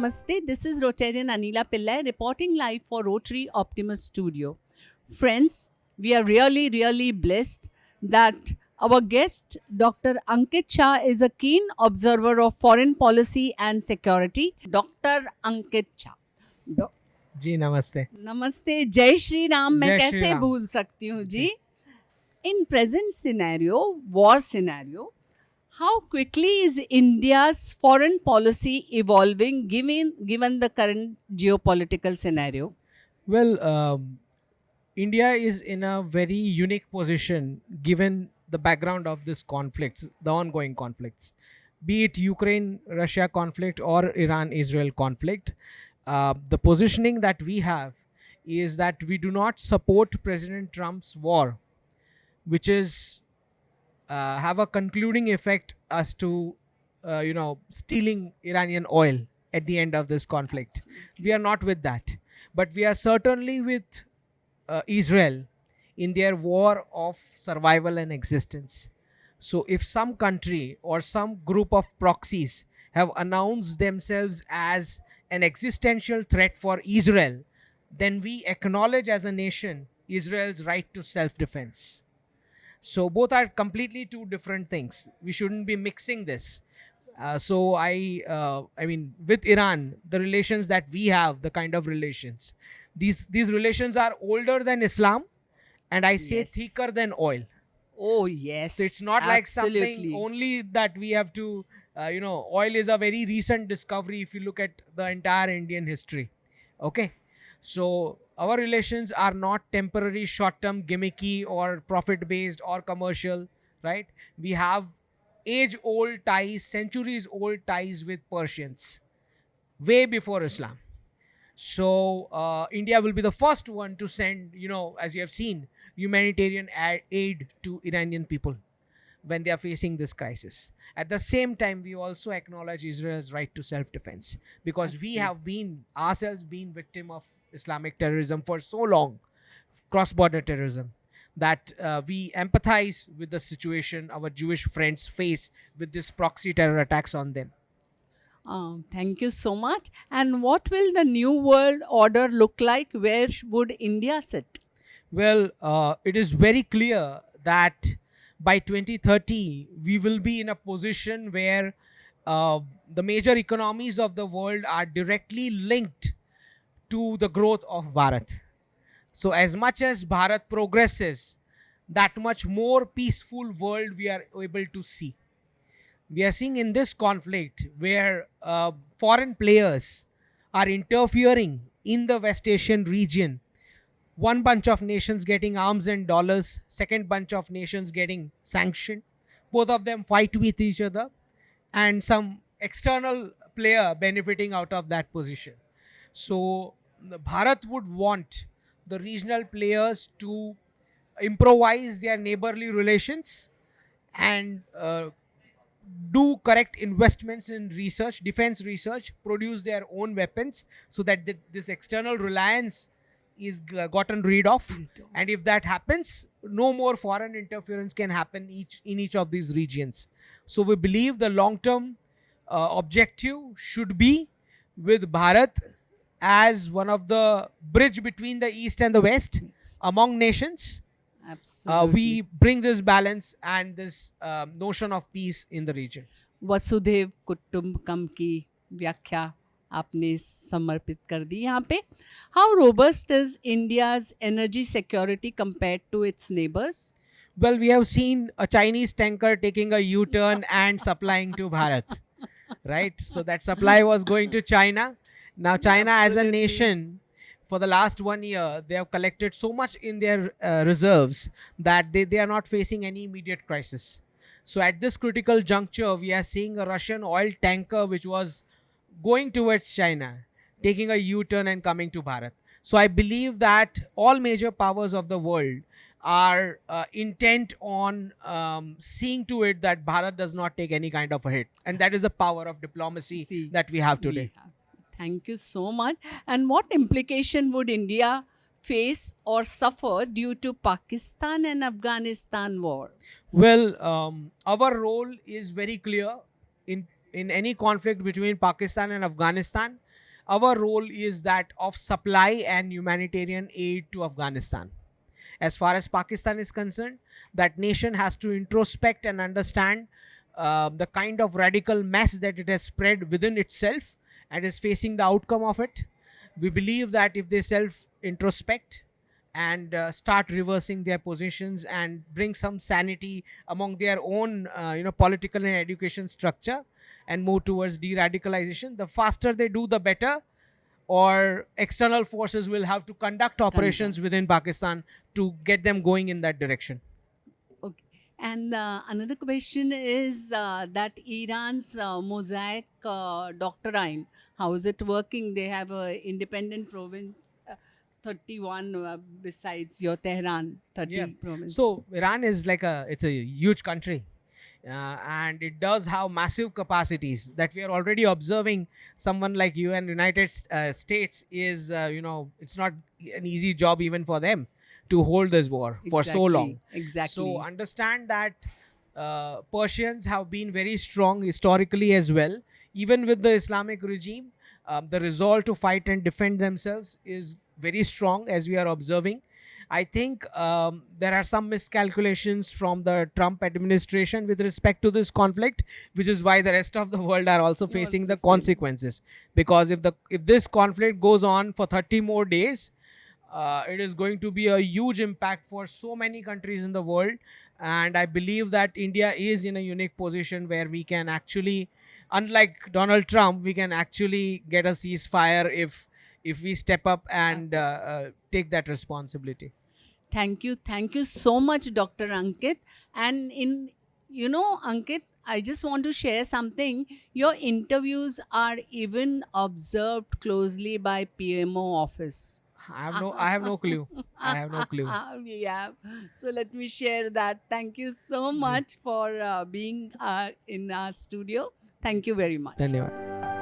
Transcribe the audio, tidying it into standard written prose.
Namaste. This is Rotarian Anila Pillai reporting live for Rotary Optimus Studio. Friends, we are really blessed that our guest, Dr. Ankit Shah, is a keen observer of foreign policy and security. Dr. Ankit Shah. जी नमस्ते. नमस्ते. जय श्री राम. मैं जय श्री कैसे राम. भूल सकती हूँ जी. In present scenario, war scenario, how quickly is India's foreign policy evolving given the current geopolitical scenario? Well, India is in a very unique position given the background of this conflicts, the ongoing conflicts, be it Ukraine-Russia conflict or Iran-Israel conflict. The positioning that we have is that we do not support President Trump's war, which is have a concluding effect as to stealing Iranian oil at the end of this conflict. Absolutely. We are not with that, but we are certainly with Israel in their war of survival and existence. So if some country or some group of proxies have announced themselves as an existential threat for Israel, then we acknowledge as a nation Israel's right to self-defense. So both are completely two different things. We shouldn't be mixing this. So I mean, with Iran, the relations that we have, the kind of relations, these relations are older than Islam, and I say Yes. thicker than oil. Oh, yes. So it's not like something Absolutely. only that we have to, oil is a very recent discovery if you look at the entire Indian history. Okay. So our relations are not temporary, short-term, gimmicky or profit-based or commercial, right? We have age-old ties, centuries-old ties with Persians way before Islam. So India will be the first one to send, as you have seen, humanitarian aid to Iranian people when they are facing this crisis. At the same time, we also acknowledge Israel's right to self-defense because we have been ourselves been victim of Islamic terrorism for so long, cross-border terrorism, that we empathize with the situation our Jewish friends face with this proxy terror attacks on them. Thank you so much. And what will the new world order look like? Where would India sit? Well, it is very clear that by 2030, we will be in a position where the major economies of the world are directly linked to the growth of Bharat. So as much as Bharat progresses, that much more peaceful world we are able to see. We are seeing in this conflict where foreign players are interfering in the West Asian region. One bunch of nations getting arms and dollars, second bunch of nations getting sanctioned. Both of them fight with each other, and some external player benefiting out of that position. So Bharat would want the regional players to improvise their neighborly relations and do correct investments in research, defense research, produce their own weapons so that this external reliance is gotten rid of. And if that happens, no more foreign interference can happen in each of these regions. So we believe the long-term objective should be with Bharat as one of the bridge between the East and the West among nations. Absolutely. We bring this balance and this notion of peace in the region. वसुधैव कुटुंबकम की व्याख्या आपने समर्पित कर दी यहाँ पे. How robust is India's energy security compared to its neighbors? Well, we have seen a Chinese tanker taking a U-turn and supplying to Bharat, right? So that supply was going to China. Now China as a Absolutely. nation, for the last 1 year, they have collected so much in their reserves that they are not facing any immediate crisis. So at this critical juncture, we are seeing a Russian oil tanker which was going towards China, taking a U-turn and coming to Bharat. So I believe that all major powers of the world are intent on seeing to it that Bharat does not take any kind of a hit. And that is the power of diplomacy See, that we have today. Thank you so much. And what implication would India face or suffer due to Pakistan and Afghanistan war? Well, our role is very clear in any conflict between Pakistan and Afghanistan. our role is that of supply and humanitarian aid to Afghanistan. As far as Pakistan is concerned, that nation has to introspect and understand the kind of radical mess that it has spread within itself and is facing the outcome of it. We believe that if they self introspect and start reversing their positions and bring some sanity among their own political and education structure and move towards de-radicalization, the faster they do, the better. Or external forces will have to conduct operations within Pakistan to get them going in that direction. Okay. And another question is that Iran's mosaic doctrine, how is it working? They have an independent province, 31 besides your Tehran, 30 Yeah. province. So Iran is like it's a huge country. And it does have massive capacities that we are already observing. Someone like you and United States is, it's not an easy job even for them to hold this war for so long. Exactly. So understand that Persians have been very strong historically as well. Even with the Islamic regime, the resolve to fight and defend themselves is very strong, as we are observing. I think there are some miscalculations from the Trump administration with respect to this conflict, which is why the rest of the world are also facing the consequences. Because if this conflict goes on for 30 more days, it is going to be a huge impact for so many countries in the world. And I believe that India is in a unique position where we can actually, unlike Donald Trump, we can actually get a ceasefire if we step up and take that responsibility. Thank you so much, Dr. Ankit. And Ankit, I just want to share something. Your interviews are even observed closely by PMO office. I have no clue. I have no clue. Yeah. So let me share that. Thank you so much for being in our studio. Thank you very much. Dhanyawad.